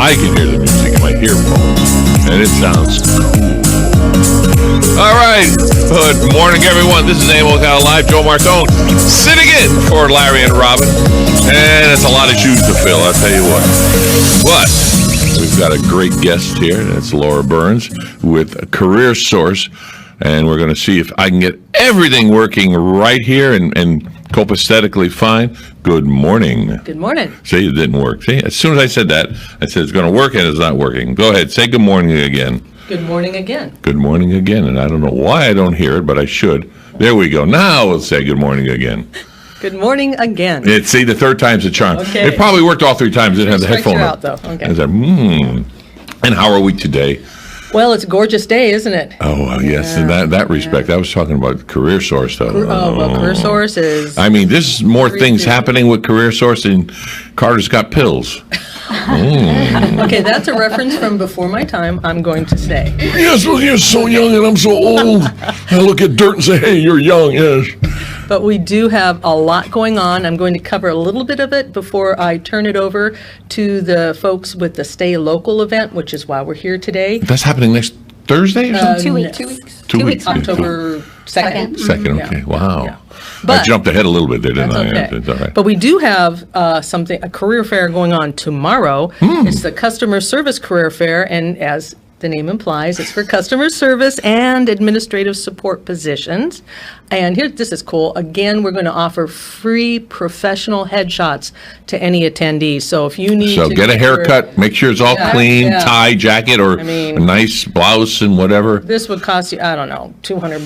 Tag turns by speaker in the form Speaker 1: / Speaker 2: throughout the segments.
Speaker 1: I can hear the music in my earphones, and it sounds cool. All right. Good morning, everyone. This is Ocala Live. Joe Martone sitting in for Larry and Robin. And it's a lot of shoes to fill, I'll tell you what. But we've got a great guest here. That's Laura Burns with CareerSource. And we're going to see if I can get everything working right here and copaesthetically fine. Good morning.
Speaker 2: Good morning.
Speaker 1: See, it didn't work. See, as soon as I said that, I said it's going to work and it's not working. Go ahead. Say good morning again.
Speaker 2: Good morning again.
Speaker 1: Good morning again. And I don't know why I don't hear it, but I should. There we go. Now we'll say good morning again.
Speaker 2: Good morning again.
Speaker 1: See, the third time's a charm.
Speaker 2: Okay.
Speaker 1: It probably worked all three times. It didn't have the headphone
Speaker 2: out, though. Okay.
Speaker 1: I said, And how are we today?
Speaker 2: Well, it's a gorgeous day, isn't it?
Speaker 1: Oh, well, yes. In that respect, I was talking about CareerSource, though.
Speaker 2: CareerSource is...
Speaker 1: I mean, there's more things happening with CareerSource than Carter's Got Pills.
Speaker 2: Okay, that's a reference from before my time, I'm going to say.
Speaker 1: Yes, well, you're so young and I'm so old. I look at dirt and say, hey, you're young, yes.
Speaker 2: But we do have a lot going on. I'm going to cover a little bit of it before I turn it over to the folks with the Stay Local event, which is why we're here today.
Speaker 1: That's happening next Thursday or something?
Speaker 3: 2 weeks. 2 weeks.
Speaker 1: 2 weeks.
Speaker 2: October 2nd.
Speaker 1: Second, okay.
Speaker 2: Yeah.
Speaker 1: Wow.
Speaker 2: Yeah.
Speaker 1: I
Speaker 2: But
Speaker 1: jumped ahead a little bit there, didn't I?
Speaker 2: okay.
Speaker 1: It's all right.
Speaker 2: But we do have a career fair going on tomorrow. It's the Customer Service Career Fair, and as the name implies, it's for customer service and administrative support positions. And this is cool. Again, we're going to offer free professional headshots to any attendees. So if you need
Speaker 1: So
Speaker 2: to
Speaker 1: get a haircut, make sure it's all clean, tie, jacket, or a nice blouse and whatever.
Speaker 2: This would cost you, I don't know, $200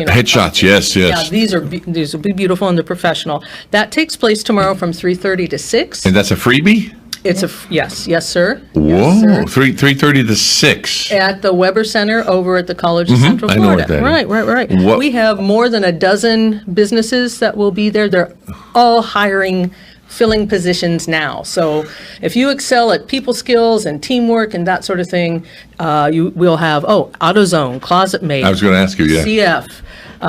Speaker 1: Headshots, yes.
Speaker 2: Yeah, these will be beautiful and they're professional. That takes place tomorrow from 3:30 to 6.
Speaker 1: And that's a freebie?
Speaker 2: It's yes, sir.
Speaker 1: Whoa,
Speaker 2: Yes, sir.
Speaker 1: 3:30 to 6.
Speaker 2: At the Weber Center over at the College of Central
Speaker 1: I know
Speaker 2: Florida.
Speaker 1: what that is.
Speaker 2: Right.
Speaker 1: What-
Speaker 2: We have more than a dozen businesses that will be there. They're all filling positions now. So if you excel at people skills and teamwork and that sort of thing, you will have, AutoZone, Closet Mate.
Speaker 1: I was going to ask you, yeah.
Speaker 2: CF,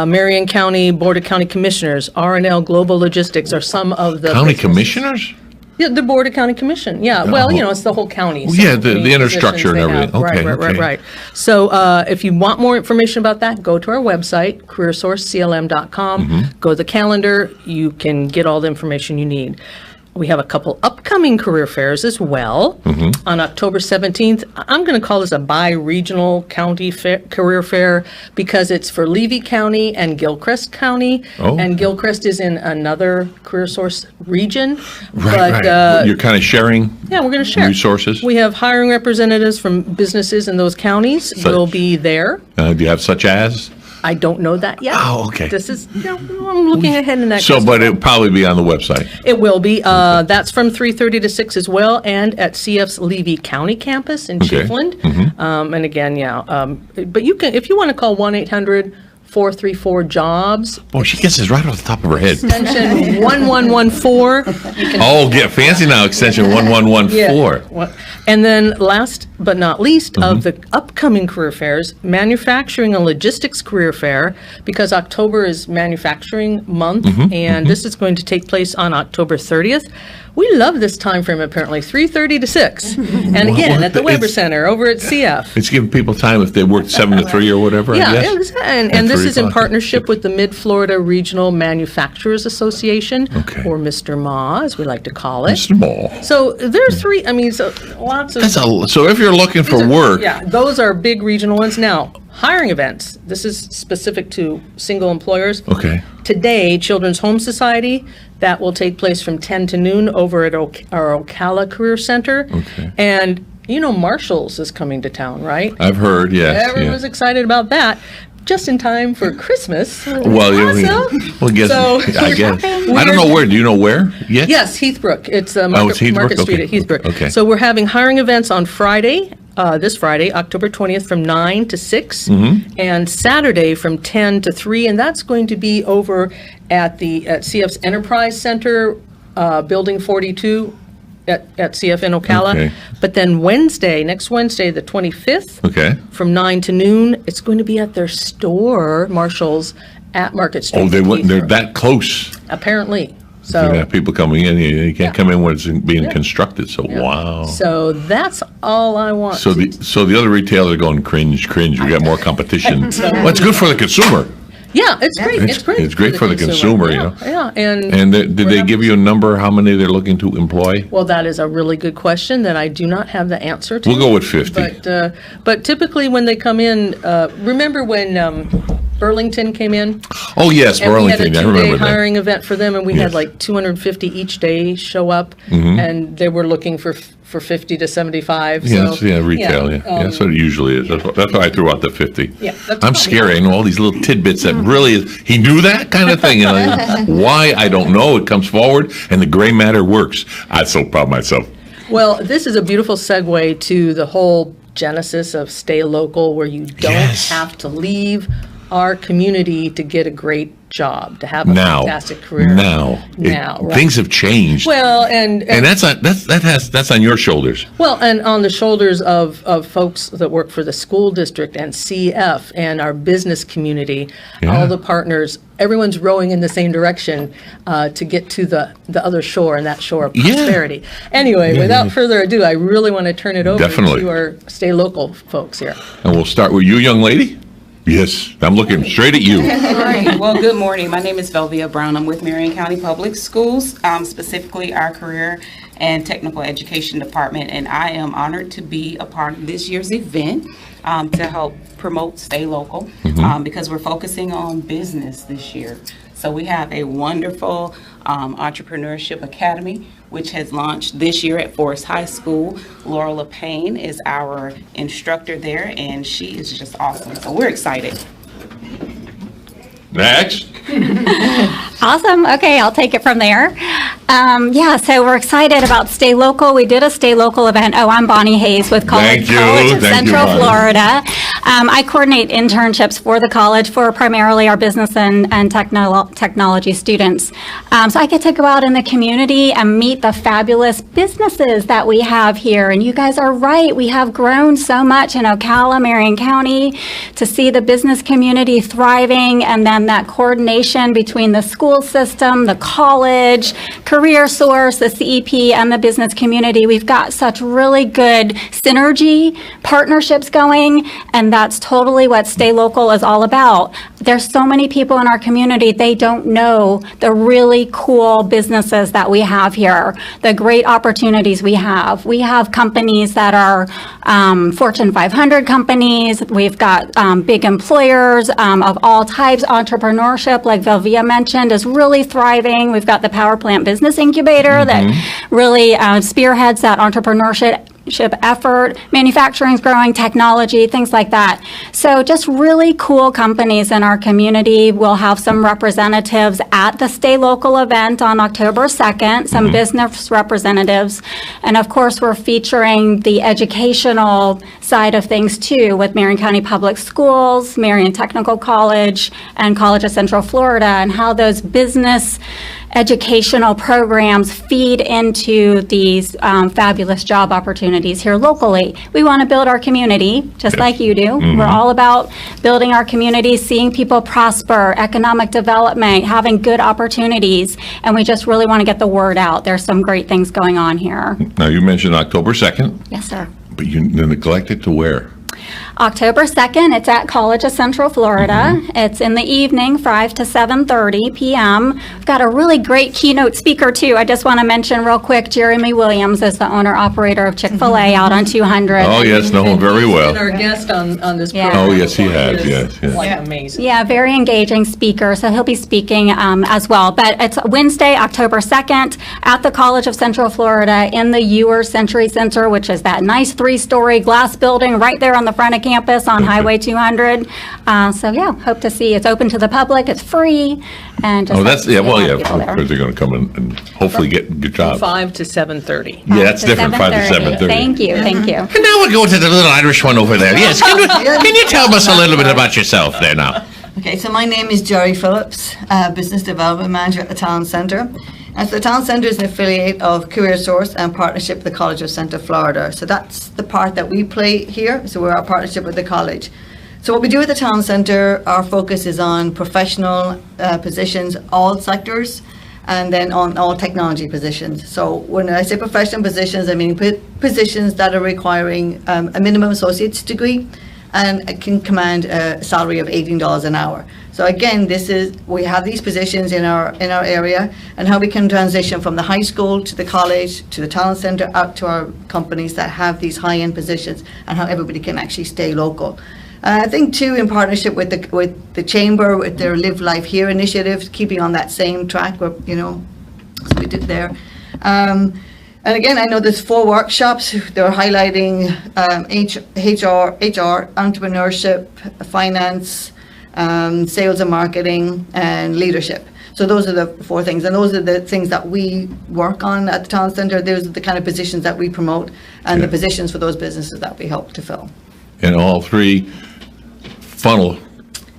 Speaker 2: Marion County Board of County Commissioners, R&L Global Logistics are some of the
Speaker 1: County
Speaker 2: businesses.
Speaker 1: commissioners?
Speaker 2: Yeah, the Board of County Commission, yeah. Well, it's the whole county.
Speaker 1: Well,
Speaker 2: so
Speaker 1: yeah,
Speaker 2: many
Speaker 1: the infrastructure and
Speaker 2: positions they
Speaker 1: everything.
Speaker 2: have.
Speaker 1: Okay,
Speaker 2: Right. So if you want more information about that, go to our website, CareerSourceCLM.com. Go to the calendar. You can get all the information you need. We have a couple upcoming career fairs as well. On October 17th, I'm going to call this a bi-regional county career fair because it's for Levy County and Gilchrist County.
Speaker 1: Oh.
Speaker 2: And Gilchrist is in another CareerSource region.
Speaker 1: Right. You're kind of sharing
Speaker 2: Yeah, we're going to share.
Speaker 1: resources?
Speaker 2: We have hiring representatives from businesses in those counties will be there.
Speaker 1: Do you have such as?
Speaker 2: I don't know that yet.
Speaker 1: Oh, okay.
Speaker 2: This is, I'm looking ahead in that.
Speaker 1: So, but it'll probably be on the website.
Speaker 2: It will be. That's from 3:30 to 6 as well, and at CF's Levy County campus in
Speaker 1: Okay.
Speaker 2: Chiefland. And again, but you can, if you want to call 1-800-434-JOBS,
Speaker 1: Oh, she gets this right off the top of her head.
Speaker 2: extension 1114. You can
Speaker 1: Oh, get fancy now, extension 1114.
Speaker 2: And then last but not least of the upcoming career fairs, Manufacturing and Logistics Career Fair, because October is Manufacturing Month, and this is going to take place on October 30th. We love this time frame, apparently, 3:30 to 6. And again, at the Weber Center over at CF.
Speaker 1: It's giving people time if they worked 7 to 3 or whatever, I guess.
Speaker 2: And this
Speaker 1: 3
Speaker 2: is in
Speaker 1: o'clock.
Speaker 2: partnership with the Mid-Florida Regional Manufacturers Association,
Speaker 1: Okay.
Speaker 2: or Mr. Ma, as we like to call it.
Speaker 1: Small.
Speaker 2: So there's three, lots of...
Speaker 1: So if you're looking for work,
Speaker 2: Yeah, those are big regional ones. Now, hiring events, this is specific to single employers.
Speaker 1: okay.
Speaker 2: Today, Children's Home Society, that will take place from 10 to noon over at our Ocala Career Center.
Speaker 1: Okay.
Speaker 2: And Marshall's is coming to town, right?
Speaker 1: I've heard, yes.
Speaker 2: Everyone's excited about that. Just in time for Christmas.
Speaker 1: Well, guess,
Speaker 2: So-
Speaker 1: I guess. I don't know where. Do you know where yet?
Speaker 2: Yes, Heathbrook. It's
Speaker 1: it's Heathbrook?
Speaker 2: Market Street
Speaker 1: Okay.
Speaker 2: at Heathbrook.
Speaker 1: Okay.
Speaker 2: So we're having hiring events on Friday, this Friday, October 20th, from 9 to 6, and Saturday from 10 to 3, and that's going to be over at CF's Enterprise Center, Building 42 at CF in Ocala.
Speaker 1: Okay.
Speaker 2: But then next Wednesday, the 25th,
Speaker 1: Okay.
Speaker 2: from 9 to noon, it's going to be at their store, Marshall's, at Market Street.
Speaker 1: Oh,
Speaker 2: in
Speaker 1: they're
Speaker 2: Heathbrook.
Speaker 1: that close.
Speaker 2: Apparently.
Speaker 1: So you have people coming in. You can't come in when it's being constructed. So wow.
Speaker 2: So that's all I want.
Speaker 1: So the other retailers are going cringe. We got more competition. Well, it's good for the consumer.
Speaker 2: Yeah, it's great.
Speaker 1: It's great for the consumer, you know.
Speaker 2: Yeah,
Speaker 1: and did they give you a number how many they're looking to employ?
Speaker 2: Well, that is a really good question that I do not have the answer to.
Speaker 1: We'll go with 50.
Speaker 2: But typically when they come in, remember when Burlington came in?
Speaker 1: Oh yes, Burlington.
Speaker 2: I remember that.
Speaker 1: We had a 2-day
Speaker 2: hiring event for them, and we had like 250 each day show up, and they were looking for 50 to 75.
Speaker 1: Yes, retail. That's what it usually is. That's why I threw out the 50.
Speaker 2: Yeah,
Speaker 1: I'm scary. I know all these little tidbits that really he knew that kind of thing. Why I don't know. It comes forward, and the gray matter works. I'm so proud of myself.
Speaker 2: Well, this is a beautiful segue to the whole genesis of Stay Local, where you don't have to leave our community to get a great job, to have a fantastic career. Right.
Speaker 1: Things have changed.
Speaker 2: Well, and
Speaker 1: that's on your shoulders.
Speaker 2: Well, and on the shoulders of folks that work for the school district and CF and our business community, all the partners. Everyone's rowing in the same direction to get to the other shore, and that shore of prosperity. Anyway, without further ado, I really want to turn it over to our Stay Local folks here.
Speaker 1: And we'll start with you, young lady. Yes, I'm looking straight at you.
Speaker 3: All right. Well, good morning. My name is Velvia Brown. I'm with Marion County Public Schools, specifically our Career and Technical Education Department, and I am honored to be a part of this year's event to help promote Stay Local because we're focusing on business this year. So we have a wonderful entrepreneurship academy, which has launched this year at Forest High School. Laura LePayne is our instructor there, and she is just awesome. So we're excited.
Speaker 1: Next.
Speaker 4: Awesome. Okay, I'll take it from there. So we're excited about Stay Local. We did a Stay Local event. Oh, I'm Bonnie Hayes with College of Central Florida. I coordinate internships for the college for primarily our business and technology students. So I get to go out in the community and meet the fabulous businesses that we have here. And you guys are right. We have grown so much in Ocala, Marion County, to see the business community thriving, and then that coordination between the school system, the college, CareerSource, the CEP, and the business community. We've got such really good synergy partnerships going, and that's totally what Stay Local is all about. There's so many people in our community, they don't know the really cool businesses that we have here, the great opportunities we have. We have companies that are Fortune 500 companies. We've got big employers of all types. Entrepreneurship, like Velvia mentioned, is really thriving. We've got the Power Plant Business Incubator that really spearheads that entrepreneurship effort. Manufacturing's growing, technology, things like that. So just really cool companies in our community. We'll have some representatives at the Stay Local event on October 2nd, some business representatives. And of course, we're featuring the educational side of things too, with Marion County Public Schools, Marion Technical College, and College of Central Florida, and how those business educational programs feed into these fabulous job opportunities here locally. We want to build our community, just like you do. We're all about building our community, seeing people prosper, economic development, having good opportunities, and we just really want to get the word out. There's some great things going on here.
Speaker 1: Now, you mentioned October 2nd.
Speaker 4: Yes, sir.
Speaker 1: But you neglected to where?
Speaker 4: October 2nd, it's at College of Central Florida. It's in the evening, 5 to 7:30 p.m. We've got a really great keynote speaker, too. I just want to mention real quick, Jeremy Williams is the owner-operator of Chick-fil-A out on 200.
Speaker 1: Oh, yes, know him very well.
Speaker 2: He's been our guest on this program.
Speaker 1: Oh, yes, he has, yes.
Speaker 2: Like amazing.
Speaker 4: Yeah, very engaging speaker, so he'll be speaking as well. But it's Wednesday, October 2nd, at the College of Central Florida in the Ewer Century Center, which is that nice 3-story glass building right there on the front of campus on Highway 200. So yeah, hope to see. It's open to the public. It's free, and just
Speaker 1: because they're going to come and hopefully get good jobs.
Speaker 2: 5 to 7:30.
Speaker 1: Yeah, that's different. 5 to 7:30.
Speaker 4: Thank you.
Speaker 1: And now we'll go to the little Irish one over there. Yes, can you tell us a little bit about yourself there now?
Speaker 5: Okay, so my name is Jerry Phillips, Business Development Manager at the Town Centre. And so the Town Centre is an affiliate of CareerSource and partnership with the College of Central Florida. So that's the part that we play here. So we're our partnership with the college. So what we do at the Town Centre, our focus is on professional positions, all sectors. and then on all technology positions. So when I say professional positions, I mean positions that are requiring a minimum associate's degree and can command a salary of $18 an hour. So again, we have these positions in our area, and how we can transition from the high school to the college to the talent center out to our companies that have these high-end positions, and how everybody can actually stay local. I think too, in partnership with the chamber, with their Live Life Here initiative, keeping on that same track, where, so we did there. And again, I know there's 4 workshops. They're highlighting HR, entrepreneurship, finance, sales and marketing, and leadership. So those are the 4 things, and those are the things that we work on at the Talent Center. Those are the kind of positions that we promote, and the positions for those businesses that we help to fill.
Speaker 1: And all 3 funnel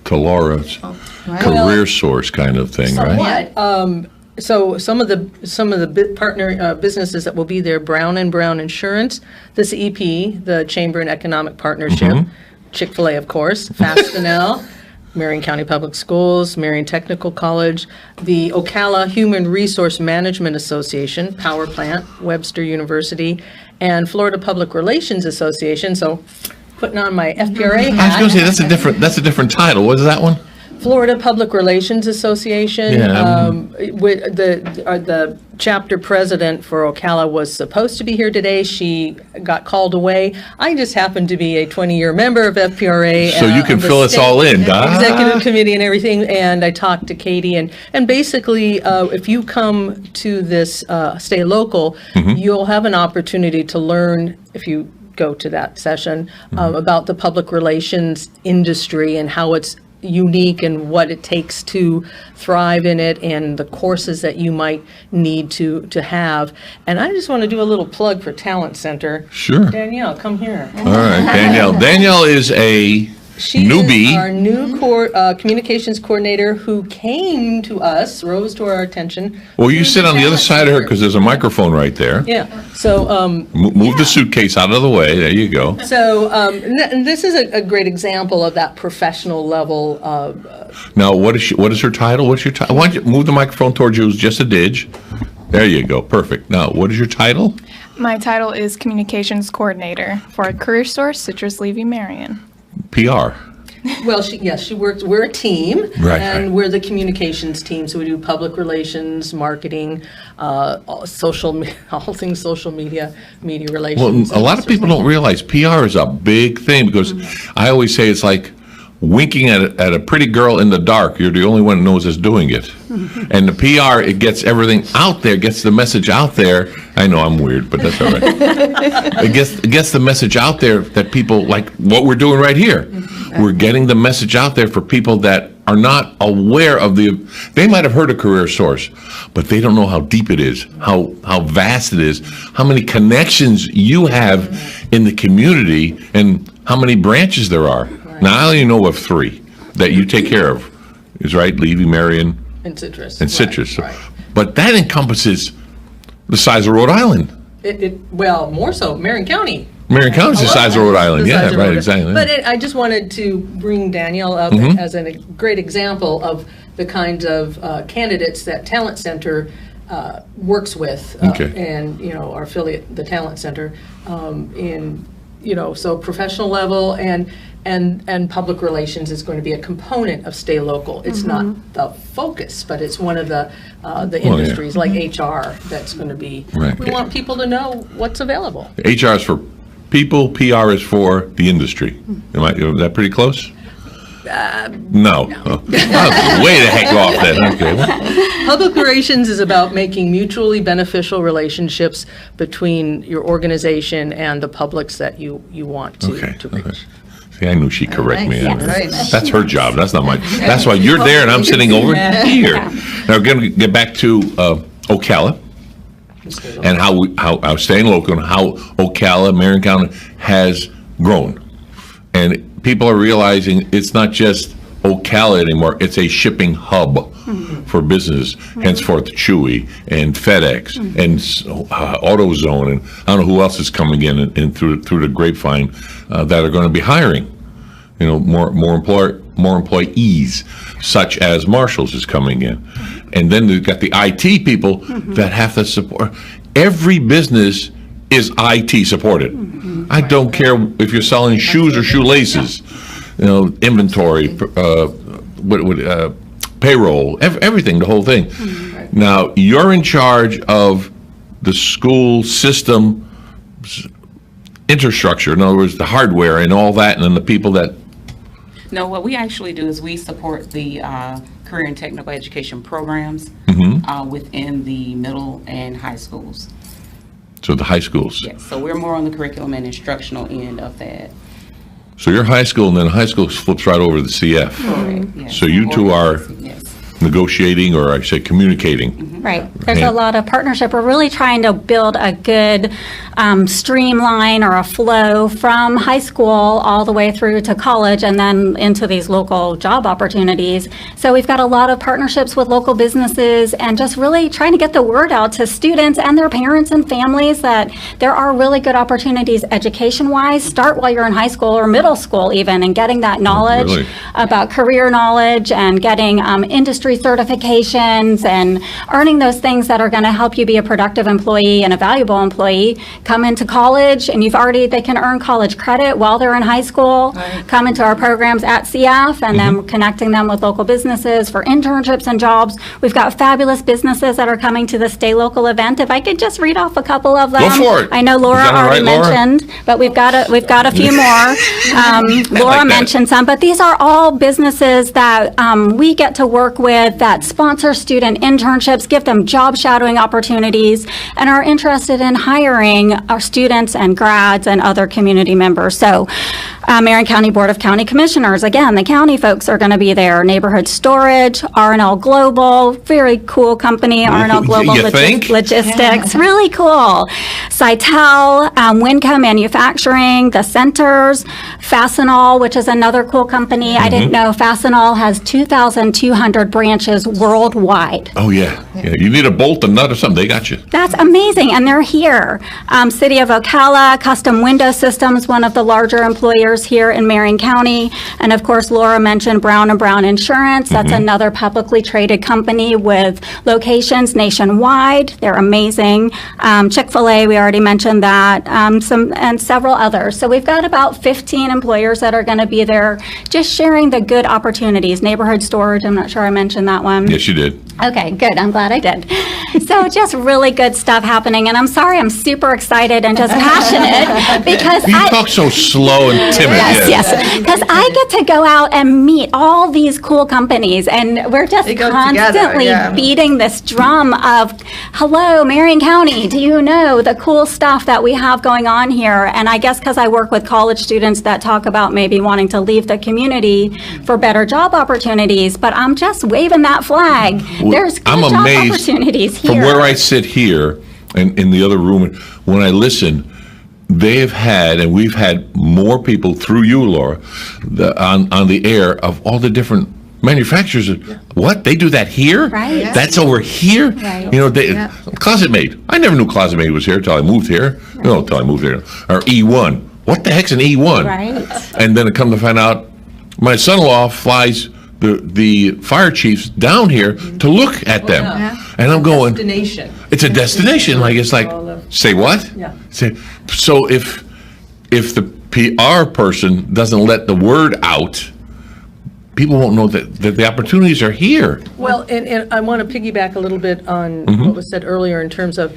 Speaker 1: to Laura's CareerSource kind of thing, right?
Speaker 2: So some of the partner businesses that will be there: Brown & Brown Insurance, the CEP, the Chamber and Economic Partnership, Chick-fil-A, of course, Fastenal, Marion County Public Schools, Marion Technical College, the Ocala Human Resource Management Association, Power Plant, Webster University, and Florida Public Relations Association. So, putting on my FPRA hat.
Speaker 1: I was going to say that's a different title. What is that one?
Speaker 2: Florida Public Relations Association. With the chapter president for Ocala was supposed to be here today. She got called away. I just happen to be a 20-year member of FPRA.
Speaker 1: So you can fill us all in.
Speaker 2: Executive committee and everything. And I talked to Katie. And basically, if you come to this Stay Local, you'll have an opportunity to learn, if you go to that session, about the public relations industry and how it's unique and what it takes to thrive in it, and the courses that you might need to have. And I just want to do a little plug for Talent Center.
Speaker 1: Sure.
Speaker 2: Danielle, come here.
Speaker 1: All right, Danielle. Danielle is a newbie.
Speaker 2: Is our new communications coordinator who came to us, rose to our attention.
Speaker 1: Well, you sit on the other side of her because there's a microphone right there.
Speaker 2: Yeah. So
Speaker 1: move the suitcase out of the way. There you go.
Speaker 2: So and this is a great example of that professional level.
Speaker 1: Now, what is her title? What's your title? Why don't you move the microphone towards you? Just a didge. There you go. Perfect. Now, what is your title?
Speaker 6: My title is Communications Coordinator for CareerSource Citrus Levy Marion.
Speaker 1: PR.
Speaker 2: Well, she works. We're a team,
Speaker 1: right.
Speaker 2: We're the communications team. So we do public relations, marketing, all things social media relations.
Speaker 1: Well, a lot of people don't realize PR is a big thing, because I always say it's like winking at a pretty girl in the dark. You're the only one who knows is doing it. And the PR, it gets everything out there, gets the message out there. I know I'm weird, but that's all right. It gets the message out there that people, like what we're doing right here. We're getting the message out there for people that are not aware of they might have heard of CareerSource, but they don't know how deep it is, how vast it is, how many connections you have in the community, and how many branches there are. Now, I only know of 3 that you take care of. Is right, Levy, Marion,
Speaker 2: and Citrus.
Speaker 1: Right. But that encompasses the size of Rhode Island.
Speaker 2: Well, more so, Marion County.
Speaker 1: Marion County's the size of Rhode Island. Yeah, right, exactly.
Speaker 2: But I just wanted to bring Danielle up as a great example of the kinds of candidates that Talent Center works with, and our affiliate, the Talent Center, in so professional level and public relations is going to be a component of Stay Local. It's not the focus, but it's one of the industries like HR that's going to be. Right. We want people to know what's available.
Speaker 1: HR is for people, PR is for the industry. Is that pretty close? No. Way the heck off then. Okay.
Speaker 2: Public relations is about making mutually beneficial relationships between your organization and the publics that you want to reach. Okay.
Speaker 1: See, I knew she'd correct me.
Speaker 5: Nice.
Speaker 1: That's her job. That's not mine. That's why you're there and I'm sitting over here. Now we're going to get back to Ocala and how staying local and how Ocala, Marion County has grown. And people are realizing it's not just Ocala anymore, it's a shipping hub for business, henceforth Chewy and FedEx and AutoZone, and I don't know who else is coming in and through the grapevine that are going to be hiring, more employees. such as Marshall's is coming in. And then we've got the IT people that have to support. Every business is IT supported. I don't care if you're selling shoes or shoelaces, inventory, payroll, everything, the whole thing. Now, you're in charge of the school system infrastructure, in other words, the hardware and all that, and then the people that...
Speaker 3: No, what we actually do is we support the career and technical education programs within the middle and high schools.
Speaker 1: So the high schools.
Speaker 3: Yes, so we're more on the curriculum and instructional end of that.
Speaker 1: So you're high school, and then high school flips right over to the CF.
Speaker 3: Correct, yes.
Speaker 1: So you two are
Speaker 3: Yes.
Speaker 1: negotiating, or I say communicating.
Speaker 4: Right. There's a lot of partnership. We're really trying to build a good streamline or a flow from high school all the way through to college and then into these local job opportunities. So we've got a lot of partnerships with local businesses and just really trying to get the word out to students and their parents and families that there are really good opportunities education-wise. Start while you're in high school or middle school even, and getting that knowledge
Speaker 1: Really?
Speaker 4: about career knowledge and getting industry certifications and earning those things that are going to help you be a productive employee and a valuable employee. Come into college, and they can earn college credit while they're in high school. Come into our programs at CF, and then connecting them with local businesses for internships and jobs. We've got fabulous businesses that are coming to the Stay Local event. If I could just read off a couple of them.
Speaker 1: Go for it.
Speaker 4: I know Laura
Speaker 1: Is that all
Speaker 4: already
Speaker 1: right, Laura?
Speaker 4: mentioned, but we've got a few more. Laura
Speaker 1: that.
Speaker 4: mentioned some, but these are all businesses that we get to work with that sponsor student internships, give them job shadowing opportunities, and are interested in hiring our students and grads and other community members. So Marion County Board of County Commissioners, again, the county folks are going to be there. Neighborhood Storage, R&L Global, very cool company, R&L Global
Speaker 1: You think?
Speaker 4: Logistics, really cool. Cytel, Winco Manufacturing, the Centers, Fastenal, which is another cool company. I didn't know Fastenal has 2,200 branches worldwide.
Speaker 1: Oh, yeah. You need a bolt, a nut, or something, they got you.
Speaker 4: That's amazing, and they're here. City of Ocala, Custom Window Systems, one of the larger employers here in Marion County. And of course, Laura mentioned Brown & Brown Insurance. That's another publicly traded company with locations nationwide. They're amazing. Chick-fil-A, we already mentioned that, and several others. So we've got about 15 employers that are going to be there just sharing the good opportunities. Neighborhood Storage, I'm not sure I mentioned that one.
Speaker 1: Yes, you did.
Speaker 4: Okay, good. I'm glad I did. So just really good stuff happening. And I'm sorry, I'm super excited and just passionate because
Speaker 1: You talk so slow and timid.
Speaker 4: Yes. Because I get to go out and meet all these cool companies, and we're just
Speaker 5: They go
Speaker 4: constantly
Speaker 5: together,
Speaker 4: beating this drum of, hello, Marion County, do you know the cool stuff that we have going on here? And I guess because I work with college students that talk about maybe wanting to leave the community for better job opportunities, but I'm just waving that flag. There's good
Speaker 1: I'm
Speaker 4: job
Speaker 1: amazed
Speaker 4: opportunities here.
Speaker 1: From where I sit here and in the other room, when I listen, they've had, and we've had more people through you, Laura, on the air of all the different manufacturers. What? They do that here?
Speaker 4: Right. Yeah.
Speaker 1: That's over here?
Speaker 4: Right.
Speaker 1: Closet Mate. I never knew Closet Mate was here till I moved here. No, till I moved here. Or E1. What the heck's an E1?
Speaker 4: Right.
Speaker 1: And then I come to find out, my son-in-law flies the fire chiefs down here to look at them. And I'm going,
Speaker 2: Destination.
Speaker 1: it's a destination. It's like, say what?
Speaker 2: Yeah.
Speaker 1: So if the PR person doesn't let the word out, people won't know that the opportunities are here.
Speaker 2: Well, and I want to piggyback a little bit on what was said earlier in terms of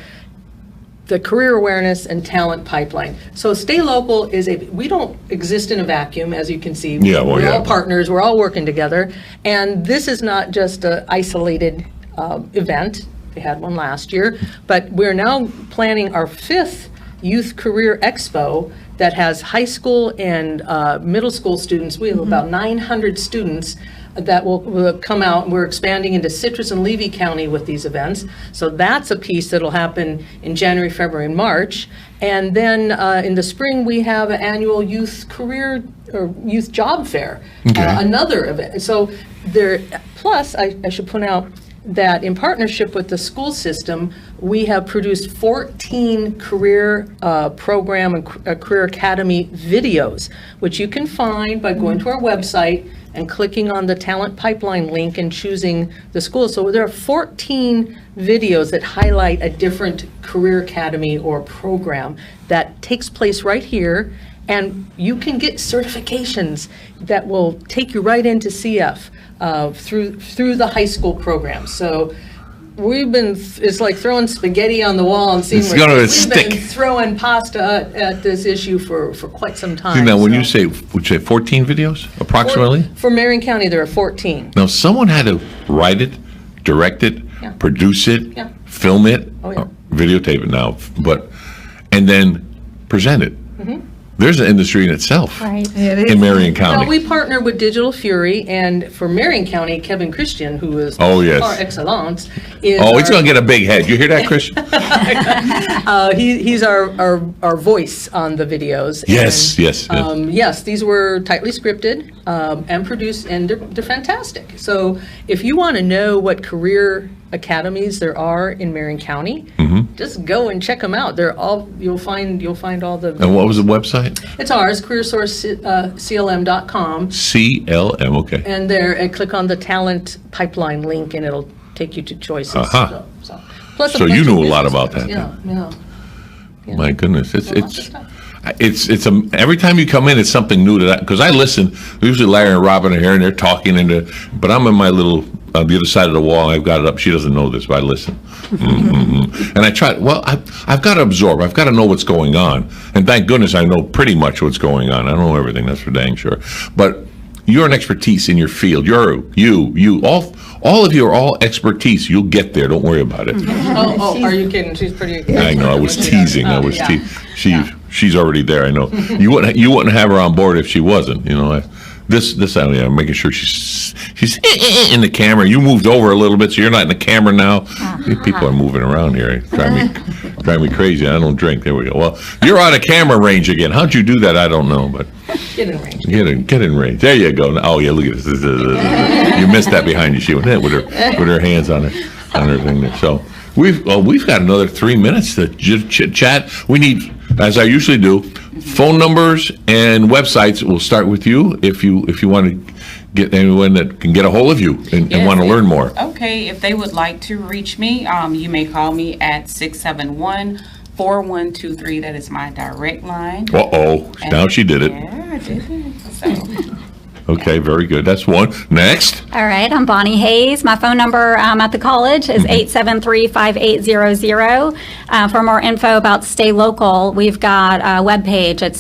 Speaker 2: the career awareness and talent pipeline. So Stay Local we don't exist in a vacuum, as you can see. We're all partners, we're all working together. And this is not just an isolated event. We had one last year, but we're now planning our 5th Youth Career Expo that has high school and middle school students. We have about 900 students that will come out. We're expanding into Citrus and Levy County with these events. So that's a piece that'll happen in January, February, and March. And then in the spring, we have an annual youth career or youth job fair, another event. So plus I should point out that in partnership with the school system, we have produced 14 career program and career academy videos, which you can find by going to our website and clicking on the talent pipeline link and choosing the school. So there are 14 videos that highlight a different career academy or program that takes place right here. And you can get certifications that will take you right into CF through the high school program. So it's like throwing spaghetti on the wall and seeing
Speaker 1: It's gonna
Speaker 2: we've
Speaker 1: stick.
Speaker 2: been throwing pasta at this issue for quite some time.
Speaker 1: Now, when you
Speaker 2: So-
Speaker 1: say, would you say 14 videos approximately?
Speaker 2: For Marion County, there are 14.
Speaker 1: Now, someone had to write it, direct it,
Speaker 2: Yeah.
Speaker 1: produce it,
Speaker 2: Yeah.
Speaker 1: film it,
Speaker 2: Oh, yeah.
Speaker 1: videotape it now, and then present it. There's an industry in itself
Speaker 4: Right.
Speaker 1: in Marion
Speaker 2: Well,
Speaker 1: County.
Speaker 2: we partner with Digital Fury, and for Marion County, Kevin Christian, who is
Speaker 1: Oh, yes.
Speaker 2: par excellence, is
Speaker 1: Oh, he's
Speaker 2: our-
Speaker 1: going to get a big head. You hear that, Christian?
Speaker 2: he's our voice on the videos.
Speaker 1: Yes,
Speaker 2: And,
Speaker 1: yes, yes.
Speaker 2: Yes, these were tightly scripted and produced, and they're fantastic. So if you want to know what career academies there are in Marion County, just go and check them out. They're all you'll find all the.
Speaker 1: And what was the website?
Speaker 2: It's ours, CareerSource CLM.com,
Speaker 1: CLM, okay.
Speaker 2: and click on the talent pipeline link, and it'll take you to choices.
Speaker 1: Uh-huh.
Speaker 2: Plus
Speaker 1: So
Speaker 2: bunch
Speaker 1: you
Speaker 2: of
Speaker 1: knew a lot
Speaker 2: business
Speaker 1: about
Speaker 2: cards.
Speaker 1: that,
Speaker 2: Yeah.
Speaker 1: My goodness,
Speaker 2: Lots of stuff.
Speaker 1: it's every time you come in, it's something new to that, because I listen. Usually Larry and Robin are here and they're talking, but I'm in my little, on the other side of the wall. I've got it up. She doesn't know this, but I listen. And I try, I've got to absorb. I've got to know what's going on. And thank goodness I know pretty much what's going on. I don't know everything, that's for dang sure. But you're an expertise in your field. All of you are all expertise. You'll get there. Don't worry about it.
Speaker 2: Oh, are you kidding? She's pretty.
Speaker 1: I know. I was teasing. I was
Speaker 2: Yeah.
Speaker 1: teasing. She's already there. I know. You wouldn't have her on board if she wasn't. You know. I'm making sure she's in the camera. You moved over a little bit, so you're not in the camera now. People are moving around here. Drive me crazy. I don't drink. There we go. Well, you're out of camera range again. How'd you do that? I don't know, but
Speaker 2: Get in range.
Speaker 1: get in range. There you go. Oh yeah, look at this. You missed that behind you. She went with her hands on her thing there. So we've got another 3 minutes to chit chat. We need, as I usually do, phone numbers and websites. We'll start with you if you want to get anyone that can get a hold of you and want to learn more.
Speaker 3: Okay, if they would like to reach me, you may call me at 671-4123. That is my direct line.
Speaker 1: Uh-oh, now she did it.
Speaker 3: Yeah, I did it. So,
Speaker 1: Okay, very good. That's one. Next.
Speaker 4: All right, I'm Bonnie Hayes. My phone number at the college is 873-5800. For more info about Stay Local, we've got a webpage at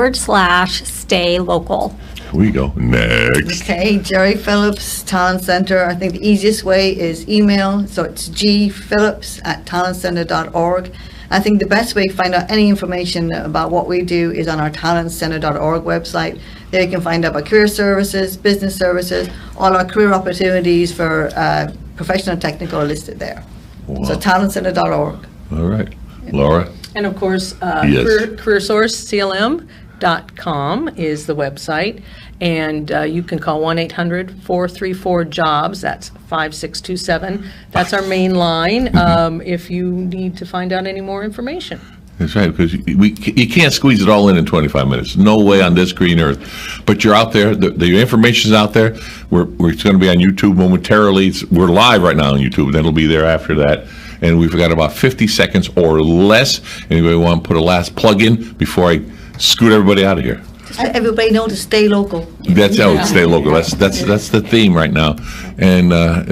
Speaker 4: cf.edu/Stay Local.
Speaker 1: Here we go. Next.
Speaker 5: Okay, Jerry Phillips, Talent Center. I think the easiest way is email, so it's gphillips@talentcenter.org. I think the best way to find out any information about what we do is on our talentcenter.org website. There you can find out about career services, business services, all our career opportunities for professional and technical are listed there.
Speaker 1: Wow.
Speaker 5: So talentcenter.org.
Speaker 1: All right. Laura?
Speaker 2: And of course,
Speaker 1: Yes.
Speaker 2: CareerSourceCLM.com is the website, and you can call 1-800-434-JOBS. That's 5627. That's our main line if you need to find out any more information.
Speaker 1: That's right, because you can't squeeze it all in 25 minutes. No way on this green earth. But you're out there. The information's out there. It's going to be on YouTube momentarily. We're live right now on YouTube. Then it'll be there after that. And we've got about 50 seconds or less. Anybody want to put a last plug in before I scoot everybody out of here?
Speaker 5: Just let everybody know to stay local.
Speaker 1: That's stay local. That's the theme right now. And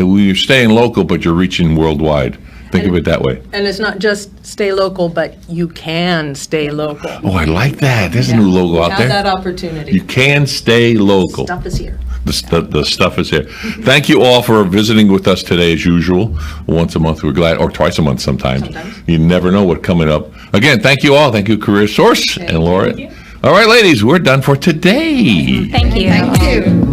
Speaker 1: we're staying local, but you're reaching worldwide. Think of it that way.
Speaker 2: And it's not just stay local, but you can stay local.
Speaker 1: Oh, I like that. There's a new logo out
Speaker 2: Have
Speaker 1: there.
Speaker 2: that opportunity.
Speaker 1: You can stay local.
Speaker 2: Stuff is here.
Speaker 1: The stuff is here. Thank you all for visiting with us today, as usual. Once a month, we're glad, or twice a month sometimes. You never know what's coming up. Again, thank you all. Thank you, CareerSource and Laura.
Speaker 2: Thank you.
Speaker 1: All right, ladies, we're done for today.
Speaker 4: Thank you.
Speaker 5: Thank you.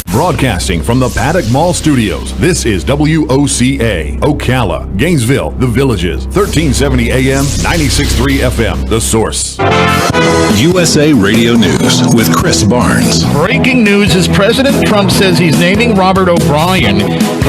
Speaker 7: Broadcasting from the Paddock Mall Studios, this is WOCA, Ocala, Gainesville, The Villages, 1370 AM, 96.3 FM, The Source.
Speaker 8: USA Radio News with Chris Barnes.
Speaker 9: Breaking news is President Trump says he's naming Robert O'Brien